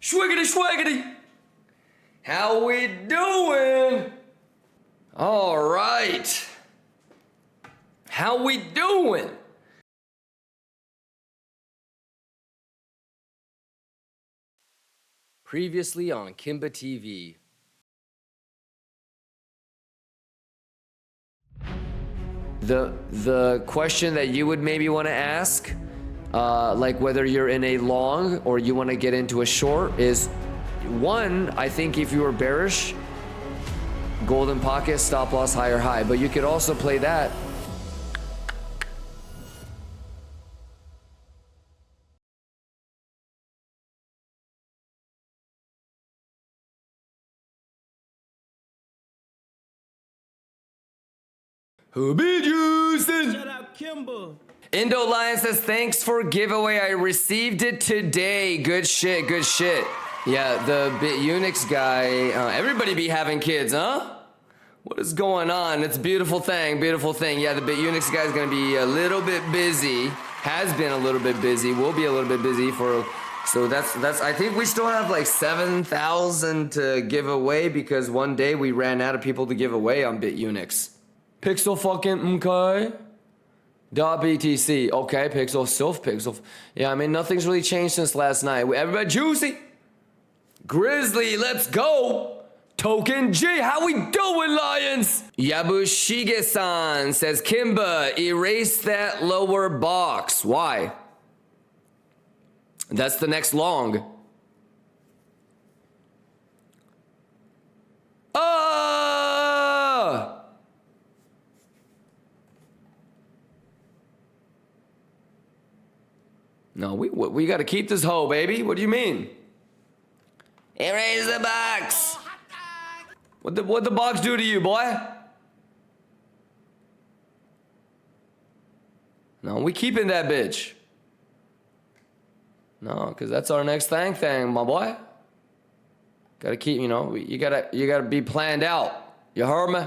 Schwiggity, schwiggity. How we doing? All right. How we doing? Previously on Kimba TV. The question that you would maybe want to ask, like whether you're in a long or you want to get into a short, is one, I think if you were bearish, golden pocket, stop loss, higher high, but you could also play that. Who be juicing? Shout out Kimba. Indo Lion says, thanks for giveaway. I received it today. Good shit, good shit. Yeah, the Unix guy, everybody be having kids, huh? What is going on? It's a beautiful thing, beautiful thing. Yeah, the Unix guy is going to be a little bit busy. Has been a little bit busy. Will be a little bit busy for... So that's. I think we still have like 7,000 to give away because one day we ran out of people to give away on BitUnix. Pixel fucking okay. .btc. Okay, Pixel Sylph, Pixel. Yeah, I mean, nothing's really changed since last night. Everybody juicy. Grizzly, let's go. Token G, how we doing, Lions? Yabushige-san says, Kimba, erase that lower box. Why? That's the next long. No, we got to keep this hoe, baby. What do you mean? Erase the box. What the box do to you, boy? No, we keeping that bitch. No, because that's our next thing, my boy. Gotta keep, you know, you gotta be planned out. You heard me?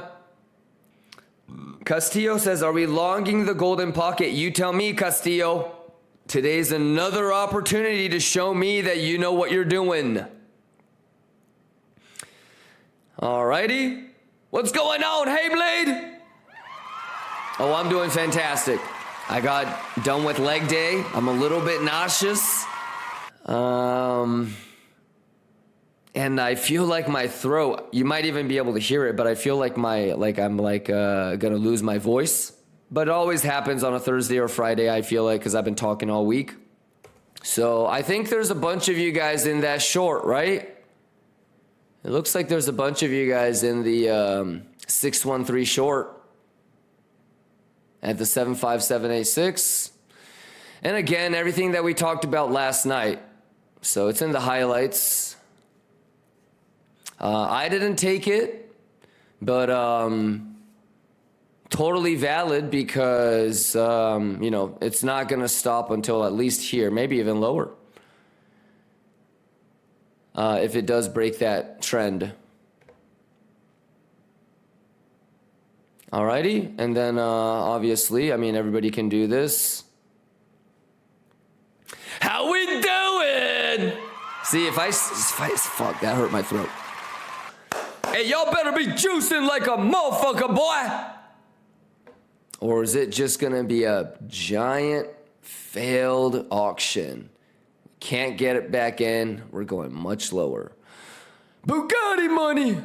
Castillo says, are we longing the golden pocket? You tell me, Castillo. Today's another opportunity to show me that you know what you're doing. Alrighty. What's going on, Hey Blade? Oh, I'm doing fantastic. I got done with leg day. I'm a little bit nauseous. And I feel like my throat, you might even be able to hear it, but I feel like I'm gonna lose my voice. But it always happens on a Thursday or Friday, I feel like, because I've been talking all week. So I think there's a bunch of you guys in that short, right? It looks like there's a bunch of you guys in the 613 short at the 75786. And again, everything that we talked about last night. So it's in the highlights. I didn't take it, but totally valid because, you know, it's not going to stop until at least here, maybe even lower. If it does break that trend. Alrighty, and then obviously, I mean, everybody can do this. How we doing? See, if I fuck, that hurt my throat. Hey, y'all better be juicing like a motherfucker, boy. Or is it just gonna be a giant failed auction? Can't get it back in. We're going much lower. Bugatti money.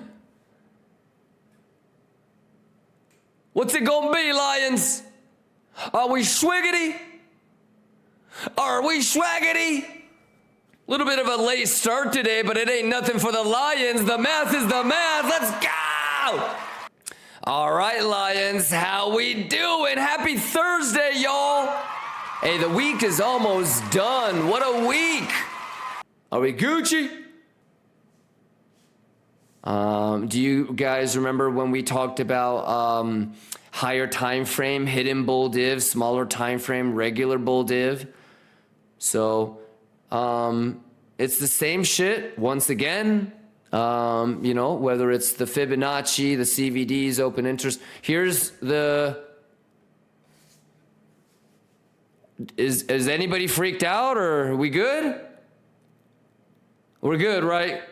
What's it gonna be, Lions? Are we swiggity? Are we swaggity? A little bit of a late start today, but it ain't nothing for the Lions. The math is the math. Let's go! All right, Lions, how we doing? Happy Thursday, y'all. Hey, the week is almost done. What a week. Are we Gucci? Do you guys remember when we talked about higher time frame, hidden bull div, smaller time frame, regular bull div? So it's the same shit once again. You know, whether it's the Fibonacci, the CVDs, open interest. Here's the... Is anybody freaked out or are we good? We're good, right?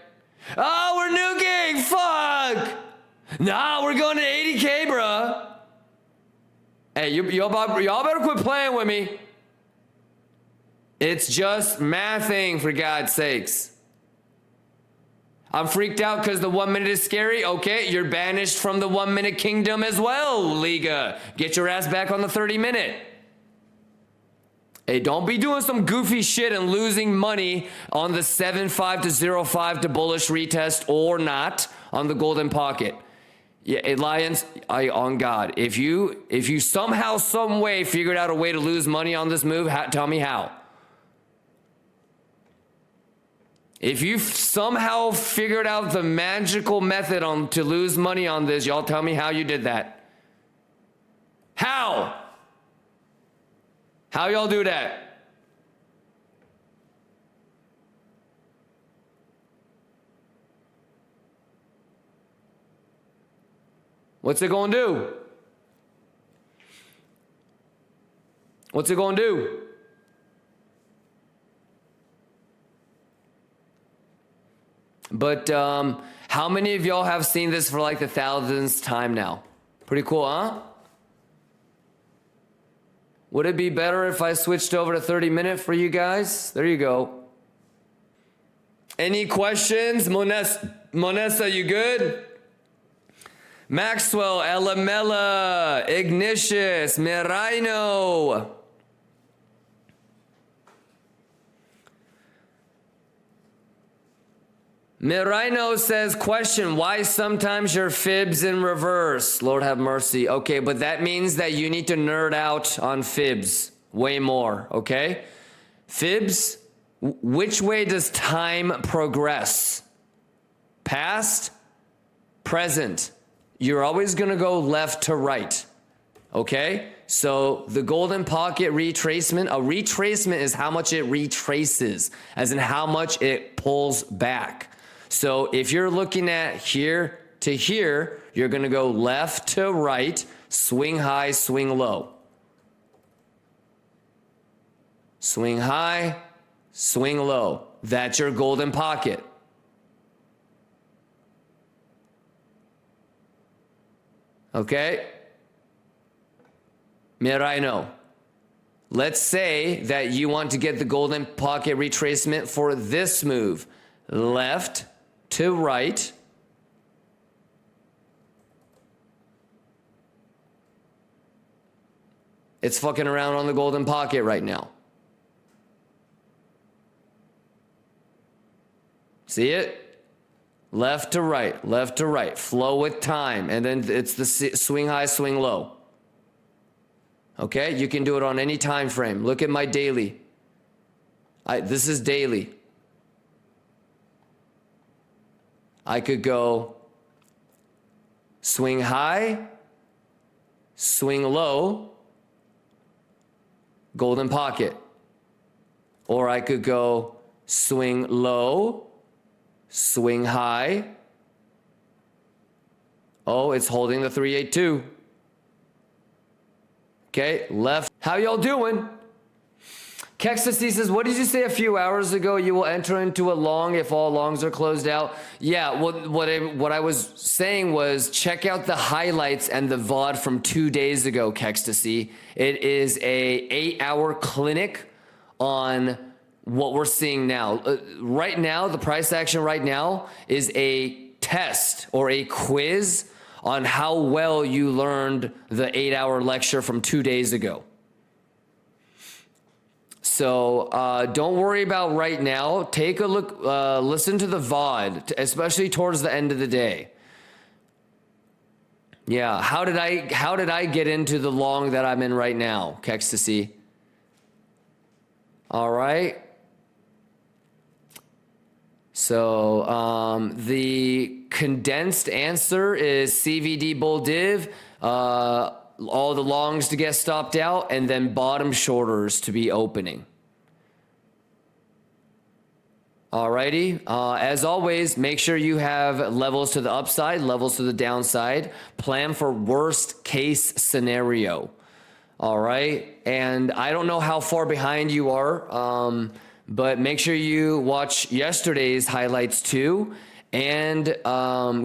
Oh, we're nuking. Fuck. Nah, we're going to 80K, bruh. Hey, y'all better quit playing with me. It's just mathing, for God's sakes. I'm freaked out because the 1 minute is scary. Okay, you're banished from the 1 minute kingdom as well, Liga. Get your ass back on the 30-minute. Hey, don't be doing some goofy shit and losing money on the 7.5 to 0.5 to bullish retest or not on the golden pocket. Yeah, Lions, on God, if you somehow, some way figured out a way to lose money on this move, tell me how. If you somehow figured out the magical method to lose money on this, y'all tell me how you did that. How? How y'all do that? What's it gonna do? What's it gonna do? But how many of y'all have seen this for like the 1000th time now? Pretty cool, huh? Would it be better if I switched over to 30-minute for you guys? There you go. Any questions? Monessa, you good? Maxwell, Elamella, Ignatius, Merino. Merino says, question, why sometimes your fibs in reverse? Lord have mercy. Okay, but that means that you need to nerd out on fibs way more, okay? Fibs, which way does time progress? Past, present. You're always gonna go left to right, okay? So the golden pocket retracement, a retracement is how much it retraces, as in how much it pulls back. So if you're looking at here to here, you're going to go left to right, swing high, swing low. Swing high, swing low. That's your golden pocket. Okay? Merino. Let's say that you want to get the golden pocket retracement for this move. Left to right. It's fucking around on the golden pocket right now. See it? Left to right, left to right. Flow with time. And then it's the swing high, swing low. Okay? You can do it on any time frame. Look at my daily. This is daily. I could go swing high, swing low, golden pocket. Or I could go swing low, swing high. Oh, it's holding the 382. Okay, left. How y'all doing? Kextasy says, what did you say a few hours ago? You will enter into a long if all longs are closed out. Yeah, what I was saying was check out the highlights and the VOD from 2 days ago, Kextasy. It is a 8-hour clinic on what we're seeing now. Right now, the price action right now is a test or a quiz on how well you learned the 8-hour lecture from 2 days ago. So don't worry about right now. Take a look, listen to the VOD, especially towards the end of the day. Yeah, how did I get into the long that I'm in right now, Kextasy? All right. So the condensed answer is CVD bull div. All the longs to get stopped out, and then bottom shorters to be opening. Alrighty, as always, make sure you have levels to the upside, levels to the downside. Plan for worst case scenario. All right, and I don't know how far behind you are, But make sure you watch yesterday's highlights too, and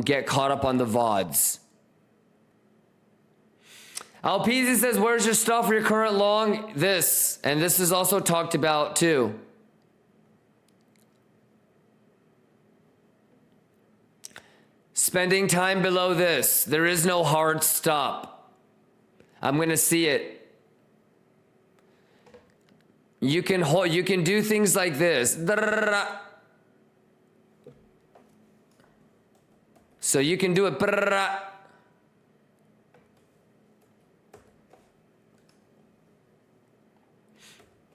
get caught up on the VODs. Alpeasy says, where's your stuff for your current long? This. And this is also talked about too. Spending time below this. There is no hard stop. I'm going to see it. You can do things like this. So you can do it.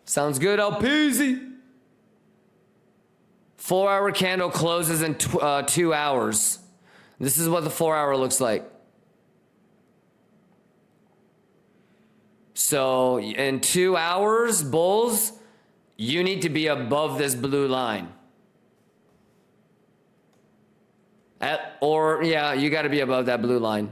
Sounds good, Alpeasy. 4-hour candle closes in 2 hours. This is what the 4-hour looks like. So in 2 hours, bulls, you need to be above this blue line. You got to be above that blue line.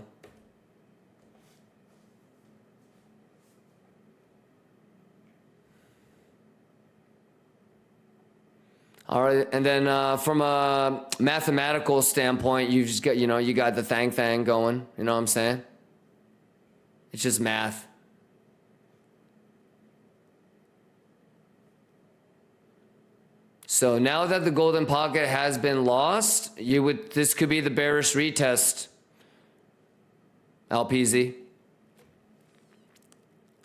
All right, and then from a mathematical standpoint, you just got, you got the thang going. You know what I'm saying? It's just math. So now that the golden pocket has been lost, this could be the bearish retest, Alpeasy.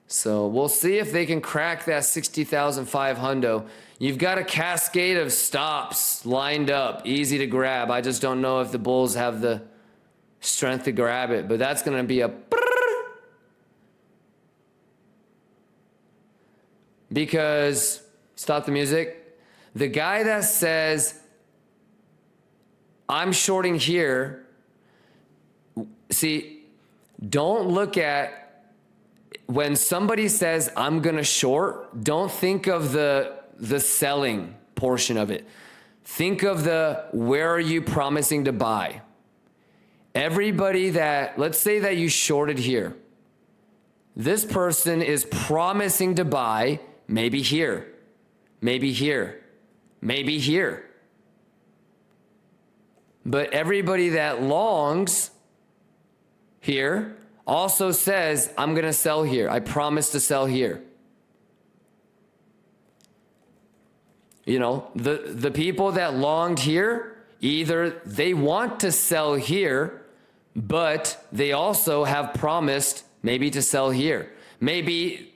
So we'll see if they can crack that 60,500. You've got a cascade of stops lined up, easy to grab. I just don't know if the bulls have the strength to grab it, but that's going to be a because, stop the music. The guy that says, I'm shorting here, see, don't look at, when somebody says, I'm going to short, don't think of the selling portion of it. Think of where are you promising to buy? Everybody let's say that you shorted here. This person is promising to buy maybe here, maybe here, maybe here. But everybody that longs here also says, I'm going to sell here. I promise to sell here. The people that longed here, either they want to sell here, but they also have promised maybe to sell here. Maybe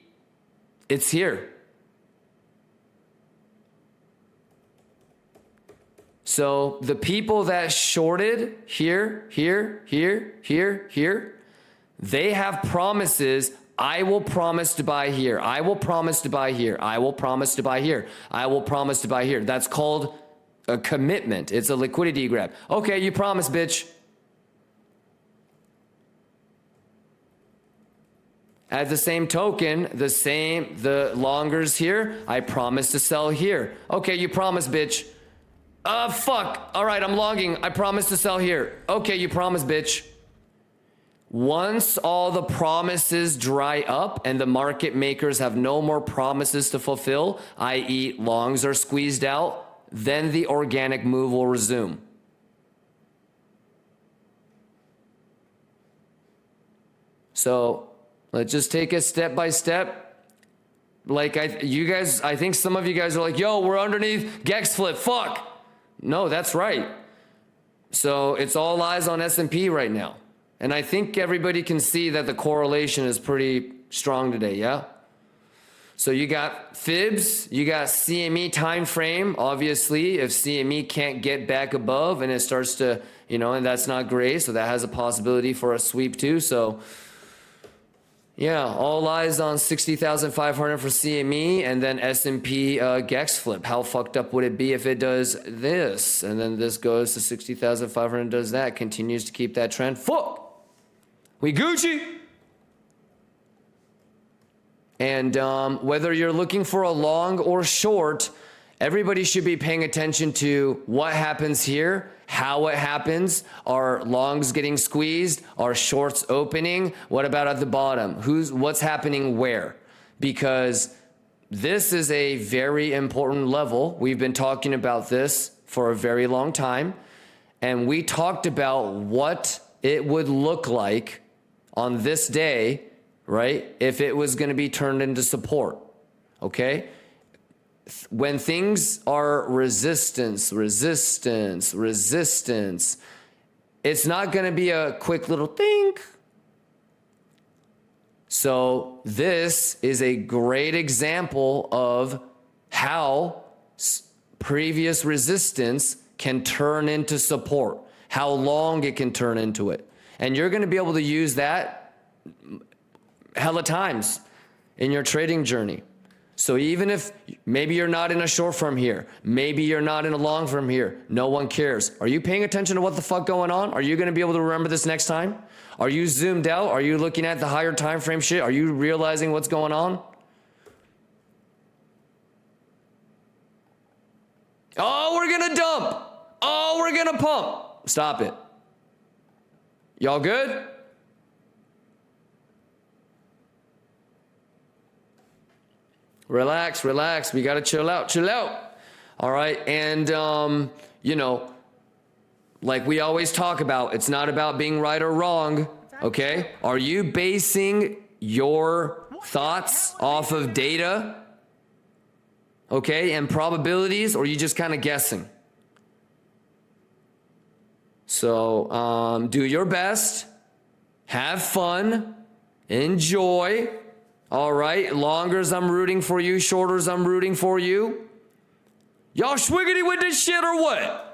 it's here. So the people that shorted here, they have promises. I will promise to buy here. I will promise to buy here. I will promise to buy here. I will promise to buy here. That's called a commitment. It's a liquidity grab. Okay, you promise, bitch. At the same token, the longers here, I promise to sell here. Okay, you promise, bitch. Fuck. All right, I'm longing. I promise to sell here. Okay, you promise, bitch. Once all the promises dry up and the market makers have no more promises to fulfill, i.e. longs are squeezed out, then the organic move will resume. So let's just take it step by step. Like I think some of you guys are like, yo, we're underneath Gex flip, fuck. No, that's right. So it's all eyes on S&P right now. And I think everybody can see that the correlation is pretty strong today, yeah? So you got fibs, you got CME time frame. Obviously, if CME can't get back above and it starts to, and that's not great, so that has a possibility for a sweep too. So yeah, all eyes on 60,500 for CME and then S&P Gex flip. How fucked up would it be if it does this? And then this goes to 60,500, does that, continues to keep that trend. Fuck! We Gucci! And whether you're looking for a long or short, everybody should be paying attention to what happens here, how it happens. Are longs getting squeezed? Are shorts opening? What about at the bottom? What's happening where? Because this is a very important level. We've been talking about this for a very long time. And we talked about what it would look like on this day, right? If it was going to be turned into support, okay? When things are resistance, it's not going to be a quick little think. So this is a great example of how previous resistance can turn into support, how long it can turn into it. And you're going to be able to use that hella times in your trading journey. So even if maybe you're not in a short from here, maybe you're not in a long from here, no one cares. Are you paying attention to what the fuck going on? Are you going to be able to remember this next time? Are you zoomed out? Are you looking at the higher time frame shit? Are you realizing what's going on? Oh, we're going to dump. Oh, we're going to pump. Stop it. Y'all good? Relax, relax. We got to chill out, chill out. All right. And, you know, like we always talk about, it's not about being right or wrong. Okay. Are you basing your thoughts off of data? Okay. And probabilities, or are you just kind of guessing? So, do your best, have fun, enjoy. All right. Longers I'm rooting for you, shorters I'm rooting for you. Y'all schwiggity with this shit or what?